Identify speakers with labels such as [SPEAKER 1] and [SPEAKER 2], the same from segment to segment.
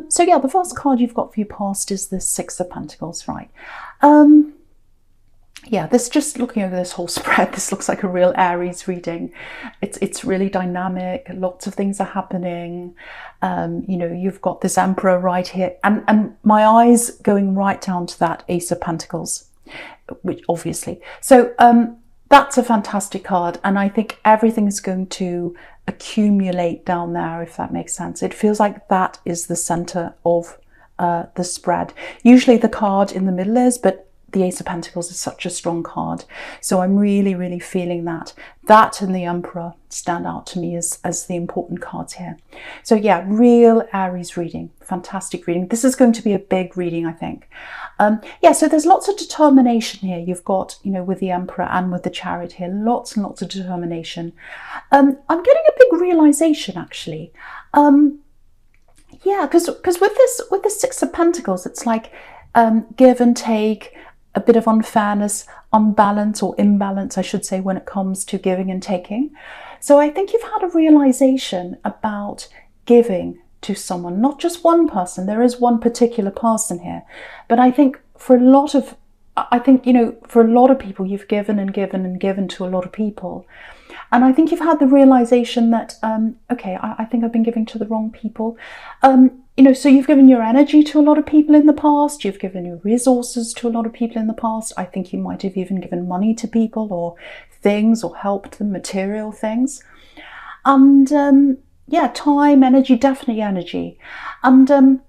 [SPEAKER 1] So yeah, the first card you've got for your past is the Six of Pentacles, right? Yeah, this, just looking over this whole spread, this looks like a real Aries reading. It's really dynamic. Lots of things are happening. You know, you've got this Emperor right here, and my eyes going right down to that Ace of Pentacles, which obviously. So that's a fantastic card, and I think everything's going to accumulate down there, if that makes sense. It feels like that is the center of the spread. Usually the card in the middle is, but the Ace of Pentacles is such a strong card. So I'm really, really feeling that. That and the Emperor stand out to me as the important cards here. So yeah, real Aries reading. Fantastic reading. This is going to be a big reading, I think. Yeah, so there's lots of determination here. You've got, you know, with the Emperor and with the Chariot here, lots and lots of determination. I'm getting a big realization, actually. Yeah, because with the Six of Pentacles, it's like give and take, a bit of unfairness, unbalance, or imbalance, I should say, when it comes to giving and taking. So I think you've had a realization about giving to someone, not just one person. There is one particular person here, but I think for a lot of, you know, for a lot of people, you've given and given and given to a lot of people. And I think you've had the realization that, okay, I think I've been giving to the wrong people. You know, so you've given your energy to a lot of people in the past. You've given your resources to a lot of people in the past. I think you might have even given money to people or things, or helped them, material things. And yeah, time, energy, definitely energy. And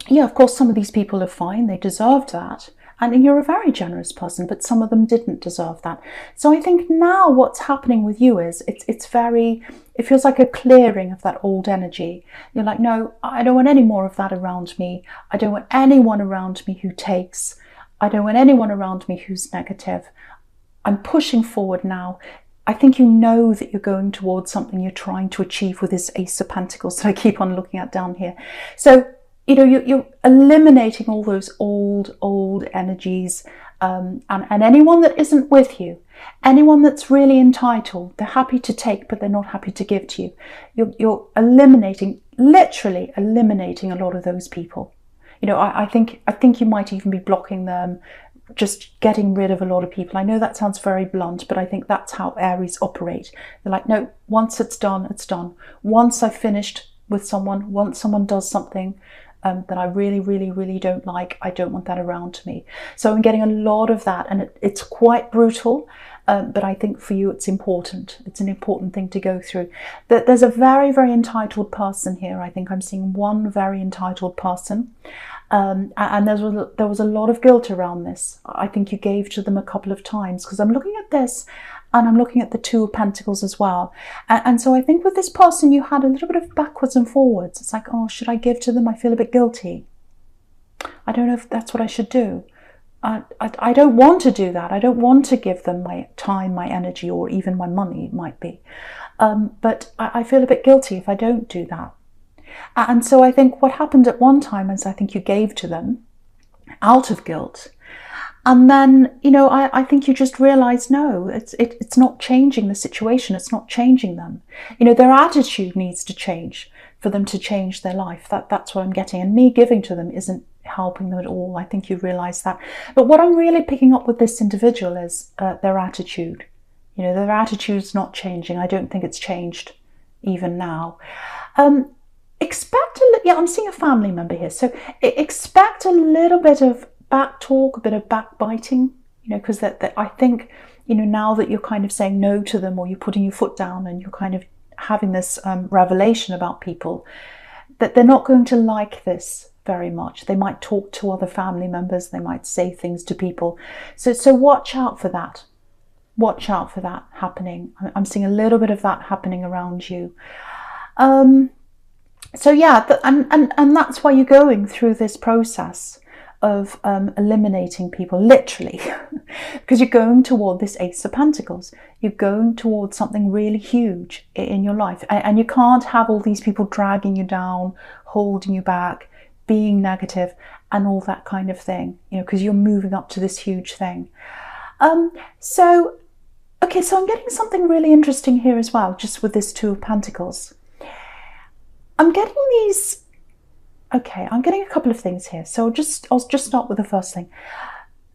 [SPEAKER 1] yeah, of course, some of these people are fine. They deserved that. And you're a very generous person, but some of them didn't deserve that. So I think now what's happening with you is it feels like a clearing of that old energy. You're like, no, I don't want any more of that around me. I don't want anyone around me who takes. I don't want anyone around me who's negative. I'm pushing forward now. I think you know that you're going towards something you're trying to achieve with this Ace of Pentacles that I keep on looking at down here. So, you know, you're eliminating all those old energies, and anyone that isn't with you, anyone that's really entitled, they're happy to take, but they're not happy to give to you. You're eliminating, literally eliminating a lot of those people. You know, I think you might even be blocking them, just getting rid of a lot of people. I know that sounds very blunt, but I think that's how Aries operate. They're like, no, once it's done, it's done. Once I've finished with someone, once someone does something that I really, really, really don't like, I don't want that around me. So I'm getting a lot of that, and it's quite brutal, but I think for you it's important. It's an important thing to go through. There's a very, very entitled person here. I think I'm seeing one very entitled person, and there was a lot of guilt around this. I think you gave to them a couple of times, because I'm looking at this and I'm looking at the Two of Pentacles as well. And so I think with this person, you had a little bit of backwards and forwards. It's like, oh, should I give to them? I feel a bit guilty. I don't know if that's what I should do. I don't want to do that. I don't want to give them my time, my energy, or even my money, it might be. But I feel a bit guilty if I don't do that. And so I think what happened at one time is I think you gave to them out of guilt. And then, you know, I think you just realize, no, it's not changing the situation. It's not changing them. You know, their attitude needs to change for them to change their life. That's what I'm getting. And me giving to them isn't helping them at all. I think you realize that. But what I'm really picking up with this individual is their attitude. You know, their attitude's not changing. I don't think it's changed even now. I'm seeing a family member here. So expect a little bit of back talk, a bit of backbiting, you know, because that I think, you know, now that you're kind of saying no to them, or you're putting your foot down and you're kind of having this revelation about people, that they're not going to like this very much. They might talk to other family members, they might say things to people. So watch out for that. Watch out for that happening. I'm seeing a little bit of that happening around you. So yeah, and that's why you're going through this process of eliminating people, literally, because you're going toward this Ace of Pentacles. You're going towards something really huge in your life, and you can't have all these people dragging you down, holding you back, being negative, and all that kind of thing, you know, because you're moving up to this huge thing. So I'm getting something really interesting here as well, just with this Two of Pentacles. I'm getting these Okay, I'm getting a couple of things here. So I'll just start with the first thing.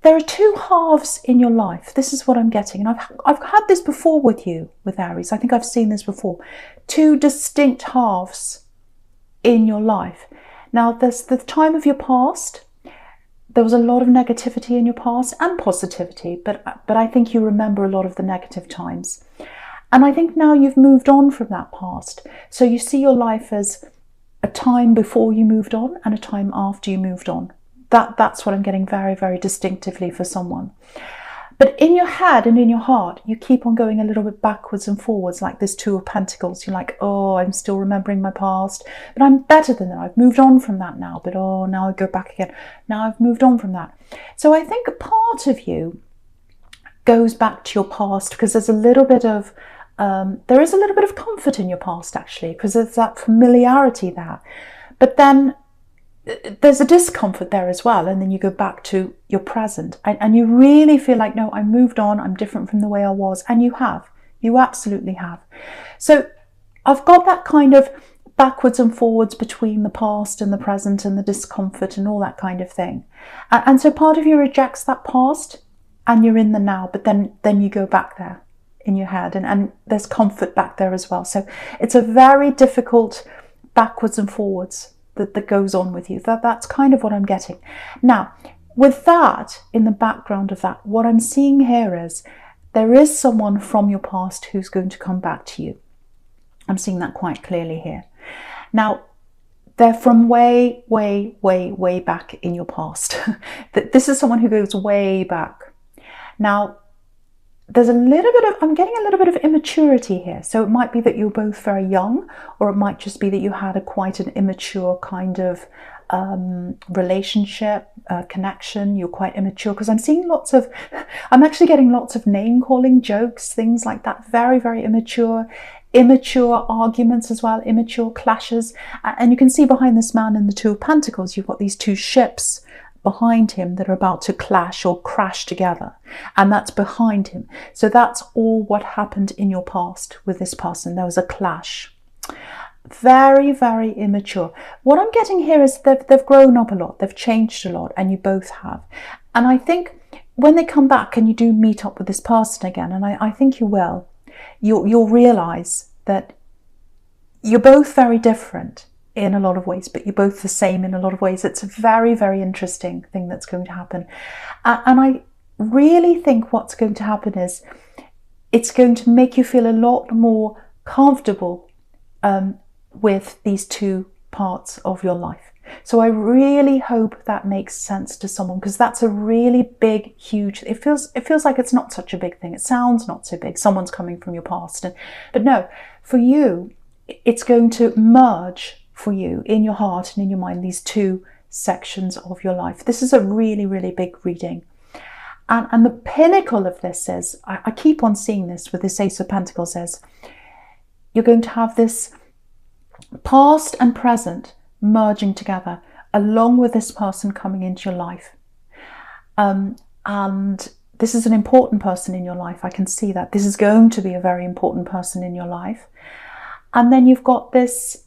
[SPEAKER 1] There are two halves in your life. This is what I'm getting. And I've had this before with you, with Aries. I think I've seen this before. Two distinct halves in your life. Now, there's the time of your past. There was a lot of negativity in your past and positivity, but I think you remember a lot of the negative times. And I think now you've moved on from that past. So you see your life as a time before you moved on and a time after you moved on. That's what I'm getting very, very distinctively for someone. But in your head and in your heart, you keep on going a little bit backwards and forwards, like this Two of Pentacles. You're like, oh, I'm still remembering my past, but I'm better than that. I've moved on from that now, but oh, now I go back again. Now I've moved on from that. So I think a part of you goes back to your past because there's a little bit of, there is a little bit of comfort in your past, actually, because there's that familiarity there. But then there's a discomfort there as well, and then you go back to your present and you really feel like, no, I moved on, I'm different from the way I was. And you absolutely have. So I've got that kind of backwards and forwards between the past and the present and the discomfort and all that kind of thing. And so part of you rejects that past and you're in the now, but then you go back there in your head and there's comfort back there as well. So it's a very difficult backwards and forwards that goes on with you. That's kind of what I'm getting. Now, with that, in the background of that, what I'm seeing here is there is someone from your past who's going to come back to you. I'm seeing that quite clearly here. Now, they're from way, way, way, way back in your past. This is someone who goes way back. Now, there's a little bit of, I'm getting a little bit of immaturity here. So it might be that you're both very young, or it might just be that you had quite an immature kind of relationship, connection. You're quite immature, because I'm seeing I'm actually getting lots of name calling, jokes, things like that. Very, very immature arguments as well, immature clashes. And you can see behind this man in the Two of Pentacles, you've got these two ships behind him that are about to clash or crash together, and that's behind him. So that's all what happened in your past with this person. There was a clash. Very, very immature. What I'm getting here is they've grown up a lot, they've changed a lot, and you both have. And I think when they come back and you do meet up with this person again, and I think you will, you'll realize that you're both very different in a lot of ways, but you're both the same in a lot of ways. It's a very, very interesting thing that's going to happen. And I really think what's going to happen is it's going to make you feel a lot more comfortable with these two parts of your life. So I really hope that makes sense to someone, because that's a really big, huge, it feels like it's not such a big thing. It sounds not so big. Someone's coming from your past. But no, for you, it's going to merge for you in your heart and in your mind, these two sections of your life. This is a really, really big reading. And the pinnacle of this is, I keep on seeing this with this Ace of Pentacles, is you're going to have this past and present merging together along with this person coming into your life. And this is an important person in your life. I can see that. This is going to be a very important person in your life. And then you've got this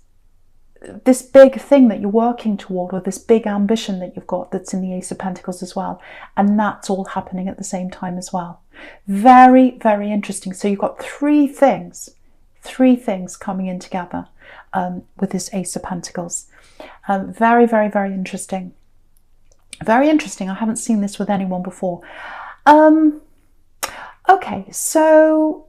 [SPEAKER 1] big thing that you're working toward, or this big ambition that you've got that's in the Ace of Pentacles as well. And that's all happening at the same time as well. Very, very interesting. So you've got three things coming in together with this Ace of Pentacles. Very, very, very interesting. Very interesting. I haven't seen this with anyone before. Okay, so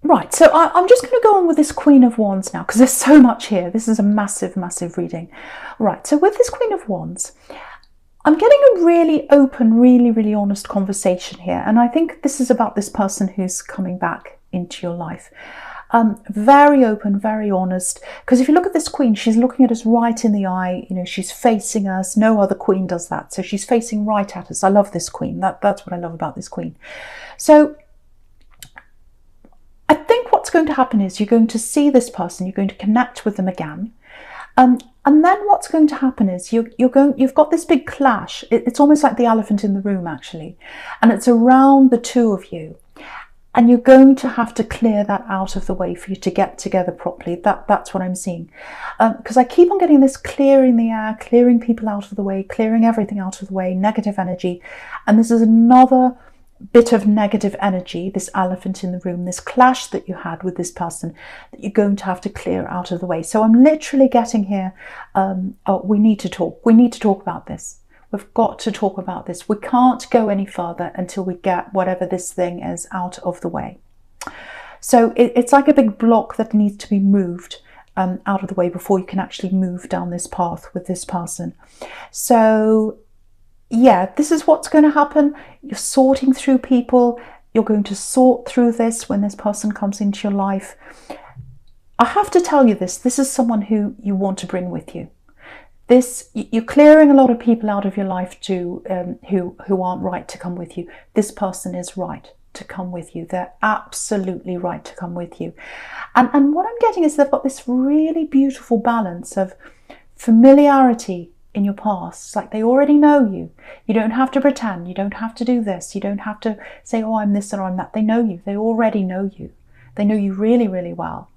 [SPEAKER 1] right, so I'm just going to go on with this Queen of Wands now, because there's so much here. This is a massive, massive reading. Right, so with this Queen of Wands, I'm getting a really open, really, really honest conversation here. And I think this is about this person who's coming back into your life. Very open, very honest. Because if you look at this Queen, she's looking at us right in the eye. You know, she's facing us. No other Queen does that. So she's facing right at us. I love this Queen. That's what I love about this Queen. So I think what's going to happen is you're going to see this person, you're going to connect with them again. And then what's going to happen is you've got this big clash. It's almost like the elephant in the room, actually. And it's around the two of you. And you're going to have to clear that out of the way for you to get together properly. That's what I'm seeing. Because I keep on getting this clearing the air, clearing people out of the way, clearing everything out of the way, negative energy. And this is another bit of negative energy, this elephant in the room, this clash that you had with this person that you're going to have to clear out of the way. So I'm literally getting here, we need to talk. We need to talk about this. We've got to talk about this. We can't go any further until we get whatever this thing is out of the way. So it's like a big block that needs to be moved out of the way before you can actually move down this path with this person. So yeah, this is what's going to happen. You're sorting through people. You're going to sort through this when this person comes into your life. I have to tell you this is someone who you want to bring with you. You're clearing a lot of people out of your life too, who aren't right to come with you. This person is right to come with you. They're absolutely right to come with you. And what I'm getting is they've got this really beautiful balance of familiarity in your past. It's like they already know you. You don't have to pretend. You don't have to do this. You don't have to say, oh, I'm this or I'm that. They know you. They already know you. They know you really, really well.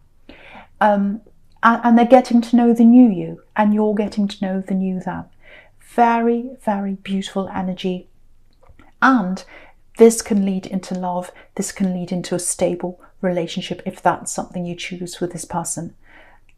[SPEAKER 1] And they're getting to know the new you, and you're getting to know the new them. Very, very beautiful energy. And this can lead into love. This can lead into a stable relationship if that's something you choose with this person.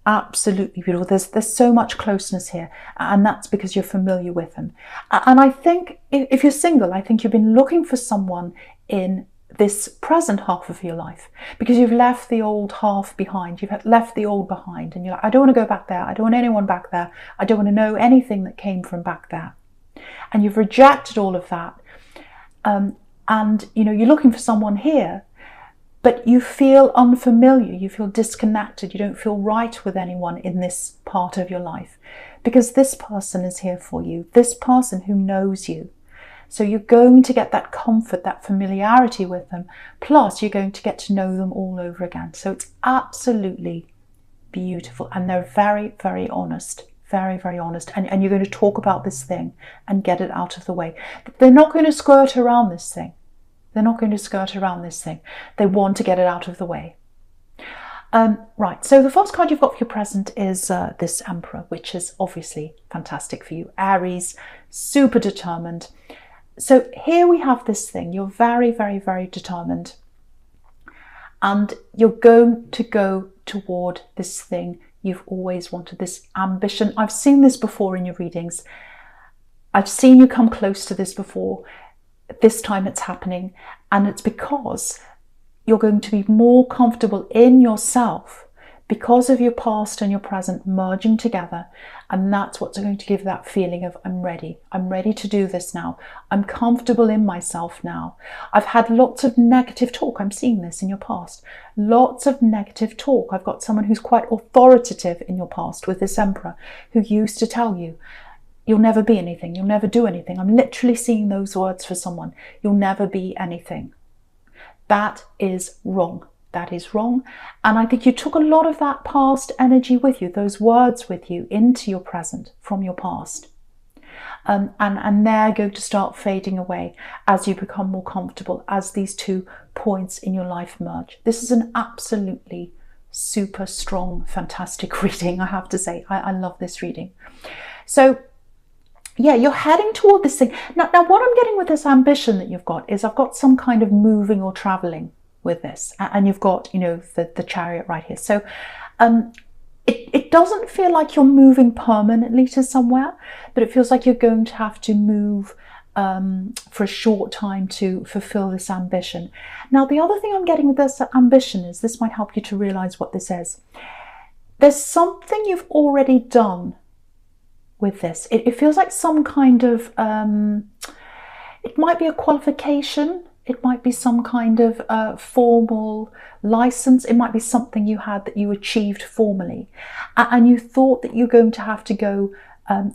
[SPEAKER 1] Absolutely beautiful. There's so much closeness here, and that's because you're familiar with them. And I think if you're single, I think you've been looking for someone in this present half of your life, because you've left the old half behind. You've left the old behind, and you're like, I don't want to go back there. I don't want anyone back there. I don't want to know anything that came from back there. And you've rejected all of that. And you're looking for someone here, but you feel unfamiliar. You feel disconnected. You don't feel right with anyone in this part of your life, because this person is here for you. This person who knows you. So you're going to get that comfort, that familiarity with them, plus you're going to get to know them all over again. So it's absolutely beautiful. And they're very, very honest, very, very honest. And you're going to talk about this thing and get it out of the way. They're not going to skirt around this thing. They're not going to skirt around this thing. They want to get it out of the way. Right, so the first card you've got for your present is this Emperor, which is obviously fantastic for you. Aries, super determined. So here we have this thing. You're very, very, very determined. And you're going to go toward this thing you've always wanted, this ambition. I've seen this before in your readings. I've seen you come close to this before. This time it's happening. And it's because you're going to be more comfortable in yourself because of your past and your present merging together. And that's what's going to give that feeling of, I'm ready to do this now. I'm comfortable in myself now. I've had lots of negative talk. I'm seeing this in your past. Lots of negative talk. I've got someone who's quite authoritative in your past with this Emperor, who used to tell you, you'll never be anything. You'll never do anything. I'm literally seeing those words for someone. You'll never be anything. That is wrong. That is wrong. And I think you took a lot of that past energy with you, those words with you, into your present from your past. And they're going to start fading away as you become more comfortable, as these two points in your life merge. This is an absolutely super strong, fantastic reading, I have to say. I love this reading. So yeah, you're heading toward this thing. Now what I'm getting with this ambition that you've got is I've got some kind of moving or traveling with this, and you've got, the Chariot right here. So it doesn't feel like you're moving permanently to somewhere, but it feels like you're going to have to move for a short time to fulfill this ambition. Now, the other thing I'm getting with this ambition is, this might help you to realize what this is. There's something you've already done with this. It feels like some kind of, it might be a qualification. It might be some kind of formal license. It might be something you had that you achieved formally. And you thought that you're going to have to go,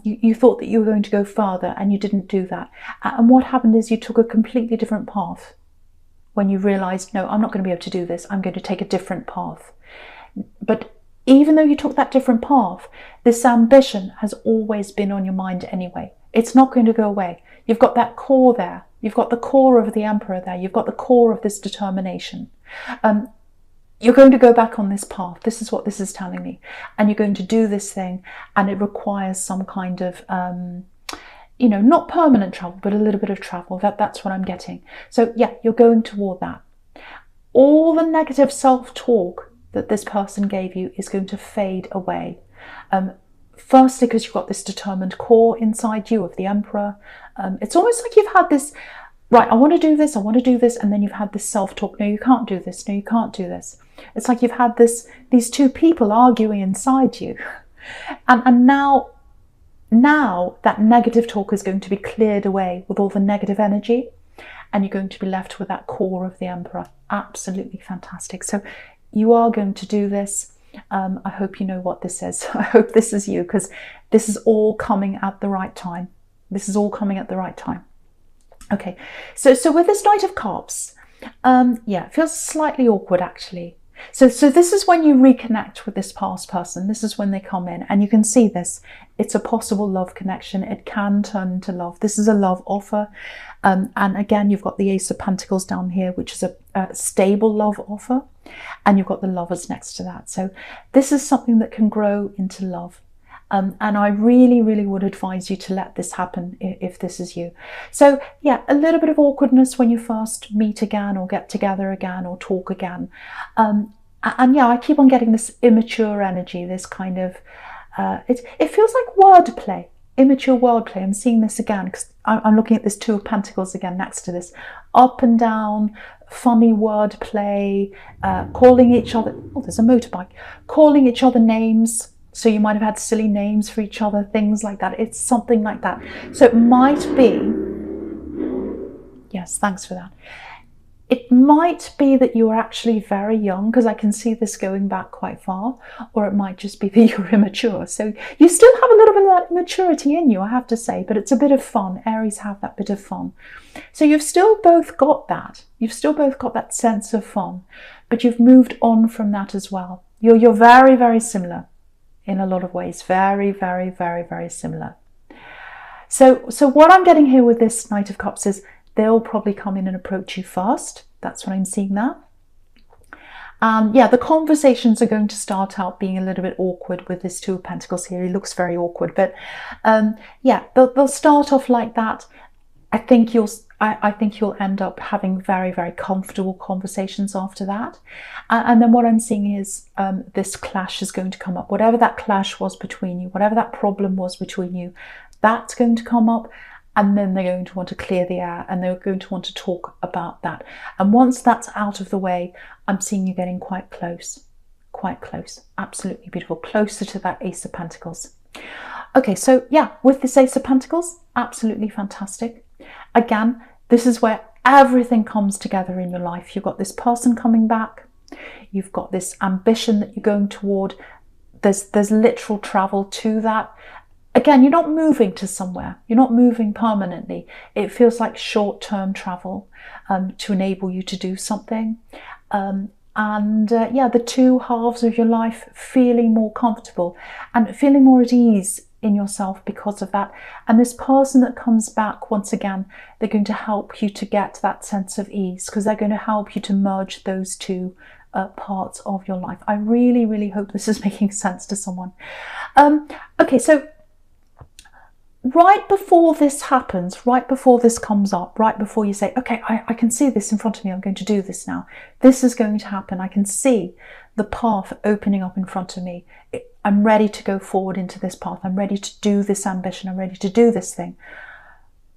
[SPEAKER 1] you thought that you were going to go further, and you didn't do that. And what happened is you took a completely different path when you realized, no, I'm not going to be able to do this. I'm going to take a different path. But even though you took that different path, this ambition has always been on your mind anyway. It's not going to go away. You've got that core there You've got the core of the Emperor there. You've got the core of this determination. You're going to go back on this path. This is what this is telling me. And you're going to do this thing, and it requires some kind of, not permanent travel, but a little bit of travel. That's what I'm getting. So yeah, you're going toward that. All the negative self-talk that this person gave you is going to fade away. Firstly, because you've got this determined core inside you of the Emperor. It's almost like you've had this, right, I want to do this, and then you've had this self-talk, no, you can't do this, no, you can't do this. It's like you've had these two people arguing inside you. And now that negative talk is going to be cleared away with all the negative energy, and you're going to be left with that core of the Emperor. Absolutely fantastic. So you are going to do this. I hope you know what this is. I hope this is you, because this is all coming at the right time. This is all coming at the right time. Okay, so with this Knight of Cups, it feels slightly awkward actually. So this is when you reconnect with this past person. This is when they come in, and you can see this. It's a possible love connection. It can turn into love. This is a love offer. And again, you've got the Ace of Pentacles down here, which is a stable love offer. And you've got the Lovers next to that. So this is something that can grow into love. And I really, really would advise you to let this happen if this is you. So yeah, a little bit of awkwardness when you first meet again, or get together again, or talk again. And yeah, I keep on getting this immature energy, this kind of, it feels like wordplay, immature wordplay. I'm seeing this again because I'm looking at this Two of Pentacles again next to this. Up and down, funny wordplay, calling each other, oh, there's a motorbike, calling each other names. So you might have had silly names for each other, things like that. It's something like that. So it might be, yes, thanks for that. It might be that you are actually very young, because I can see this going back quite far, or it might just be that you're immature. So you still have a little bit of that immaturity in you, I have to say, but it's a bit of fun. Aries have that bit of fun. So you've still both got that. You've still both got that sense of fun, but you've moved on from that as well. You're very, very similar. In a lot of ways, very, very, very, very similar. So what I'm getting here with this Knight of Cups is they'll probably come in and approach you first. That's what I'm seeing there. Yeah, the conversations are going to start out being a little bit awkward with this Two of Pentacles here. He looks very awkward, but yeah, they'll start off like that. I think you'll end up having very, very comfortable conversations after that. And then what I'm seeing is this clash is going to come up. Whatever that clash was between you, whatever that problem was between you, that's going to come up. And then they're going to want to clear the air, and they're going to want to talk about that. And once that's out of the way, I'm seeing you getting quite close. Quite close. Absolutely beautiful. Closer to that Ace of Pentacles. Okay, so yeah, with this Ace of Pentacles, absolutely fantastic. Again, this is where everything comes together in your life. You've got this person coming back. You've got this ambition that you're going toward. There's literal travel to that. Again, you're not moving to somewhere. You're not moving permanently. It feels like short-term travel to enable you to do something. Yeah, the two halves of your life feeling more comfortable and feeling more at ease in yourself because of that. And this person that comes back, once again, they're going to help you to get that sense of ease, because they're going to help you to merge those two parts of your life. I really, really hope this is making sense to someone. Okay, so right before this happens, right before this comes up, right before you say, okay, I can see this in front of me, I'm going to do this now. This is going to happen. I can see the path opening up in front of me. I'm ready to go forward into this path. I'm ready to do this ambition. I'm ready to do this thing.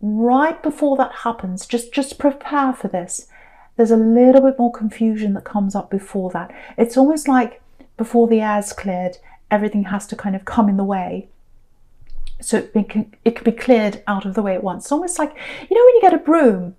[SPEAKER 1] Right before that happens, just prepare for this. There's a little bit more confusion that comes up before that. It's almost like before the air's cleared, everything has to kind of come in the way. So it could be cleared out of the way at once. It's almost like, you know, when you get a broom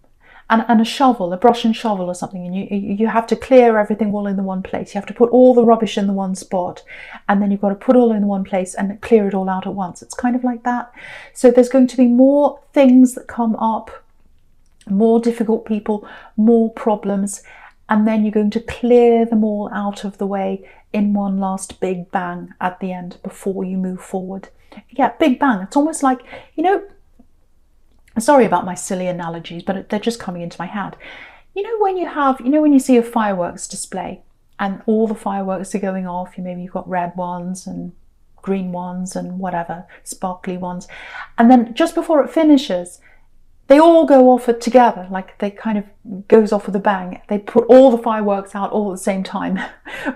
[SPEAKER 1] and a shovel, a brush and shovel or something, and you have to clear everything all in the one place. You have to put all the rubbish in the one spot, and then you've got to put it all in the one place and clear it all out at once. It's kind of like that. So there's going to be more things that come up, more difficult people, more problems, and then you're going to clear them all out of the way in one last big bang at the end before you move forward. Yeah, big bang. It's almost like, you know, Sorry about my silly analogies, but they're just coming into my head. When you have, when you see a fireworks display and all the fireworks are going off, maybe you've got red ones and green ones and whatever, sparkly ones. And then just before it finishes, they all go off together, like they kind of goes off with a bang. They put all the fireworks out all at the same time,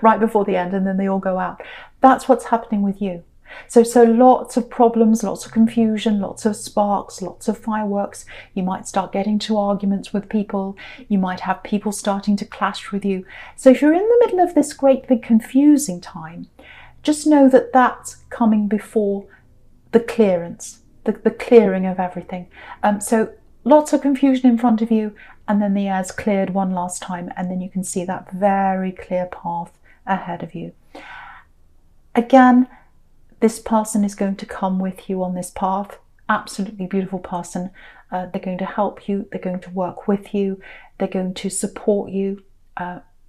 [SPEAKER 1] right before the end, and then they all go out. That's what's happening with you. So lots of problems, lots of confusion, lots of sparks, lots of fireworks. You might start getting into arguments with people. You might have people starting to clash with you. So if you're in the middle of this great big confusing time, just know that that's coming before the clearance, the clearing of everything. So lots of confusion in front of you, and then the air's cleared one last time, and then you can see that very clear path ahead of you. Again, this person is going to come with you on this path. Absolutely beautiful person. They're going to help you. They're going to work with you. They're going to support you.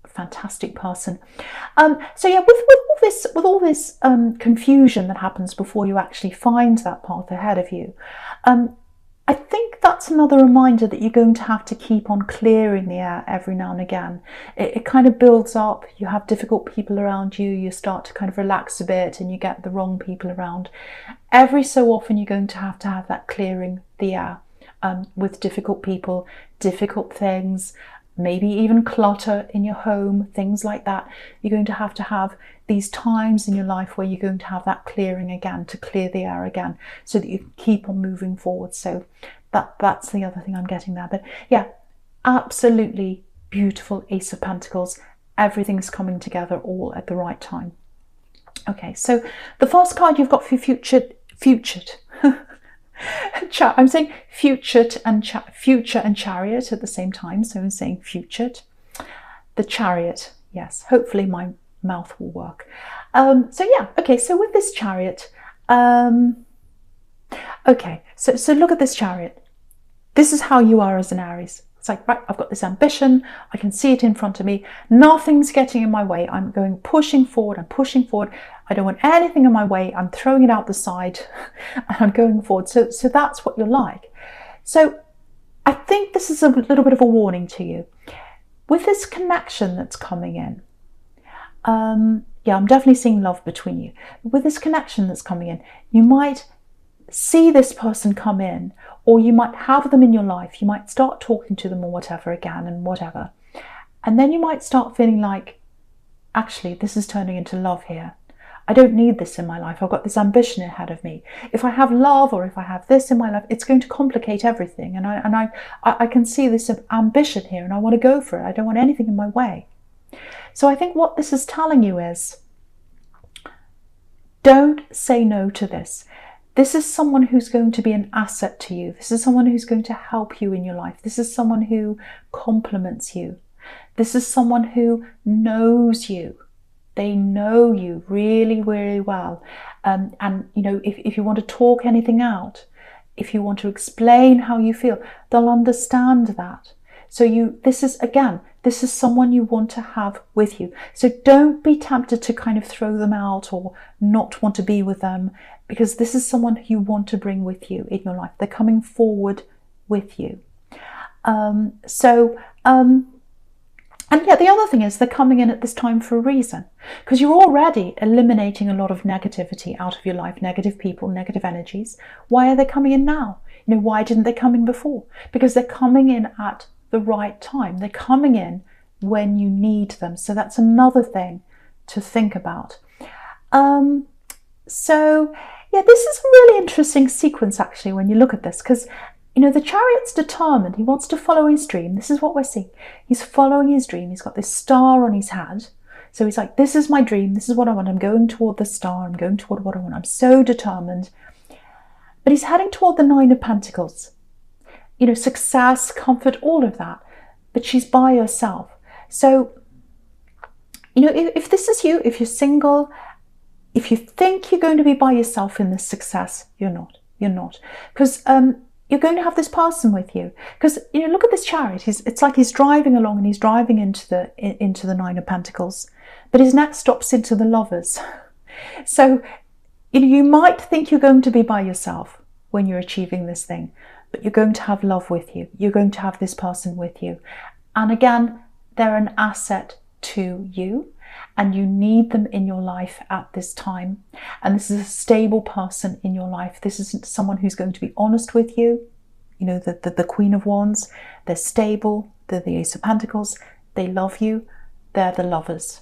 [SPEAKER 1] Fantastic person. So yeah, with all this confusion that happens before you actually find that path ahead of you, I think that's another reminder that you're going to have to keep on clearing the air every now and again. It kind of builds up. You have difficult people around you. You start to kind of relax a bit and you get the wrong people around. Every so often you're going to have that clearing the air with difficult people, difficult things, maybe even clutter in your home, things like that. You're going to have these times in your life where you're going to have that clearing again, to clear the air again, so that you keep on moving forward. So that's the other thing I'm getting there. But yeah, absolutely beautiful Ace of Pentacles. Everything's coming together all at the right time. Okay, so the first card you've got for futured. I'm saying future and chariot at the same time, so I'm saying futured. The chariot, yes, hopefully my mouth will work. So yeah, okay, so with this chariot, okay, so look at this chariot. This is how you are as an Aries. It's like, right, I've got this ambition, I can see it in front of me, nothing's getting in my way, I'm pushing forward, I don't want anything in my way, I'm throwing it out the side, and I'm going forward. So that's what you're like. So I think this is a little bit of a warning to you. With this connection that's coming in, yeah, I'm definitely seeing love between you. With this connection that's coming in, you might see this person come in, or you might have them in your life. You might start talking to them or whatever again and whatever. And then you might start feeling like, actually, this is turning into love here. I don't need this in my life. I've got this ambition ahead of me. If I have love, or if I have this in my life, it's going to complicate everything. And I can see this ambition here, and I want to go for it. I don't want anything in my way. So I think what this is telling you is, don't say no to this. This is someone who's going to be an asset to you. This is someone who's going to help you in your life. This is someone who compliments you. This is someone who knows you. They know you really, really well. And you know, if you want to talk anything out, if you want to explain how you feel, they'll understand that. So this is someone you want to have with you. So don't be tempted to kind of throw them out or not want to be with them, because this is someone who you want to bring with you in your life. They're coming forward with you. And yeah, the other thing is they're coming in at this time for a reason, because you're already eliminating a lot of negativity out of your life, negative people, negative energies. Why are they coming in now? You know, why didn't they come in before? Because they're coming in at the right time. They're coming in when you need them. So that's another thing to think about. So yeah, this is a really interesting sequence actually when you look at this, because you know, the chariot's determined. He wants to follow his dream. This is what we're seeing. He's following his dream. He's got this star on his head. So he's like, this is my dream. This is what I want. I'm going toward the star. I'm going toward what I want. I'm so determined. But he's heading toward the Nine of Pentacles. You know, success, comfort, all of that. But she's by herself. So, you know, if this is you, if you're single, if you think you're going to be by yourself in this success, you're not. You're not. Because you're going to have this person with you. Because, you know, look at this chariot. It's like he's driving along and he's driving into the Nine of Pentacles. But his next stop's into the Lovers. So, you know, you might think you're going to be by yourself when you're achieving this thing. but you're going to have love with you. You're going to have this person with you. And again, they're an asset to you, and you need them in your life at this time. And this is a stable person in your life. This isn't someone who's going to be honest with you. You know, the Queen of Wands, they're stable, they're the Ace of Pentacles, they love you, they're the lovers.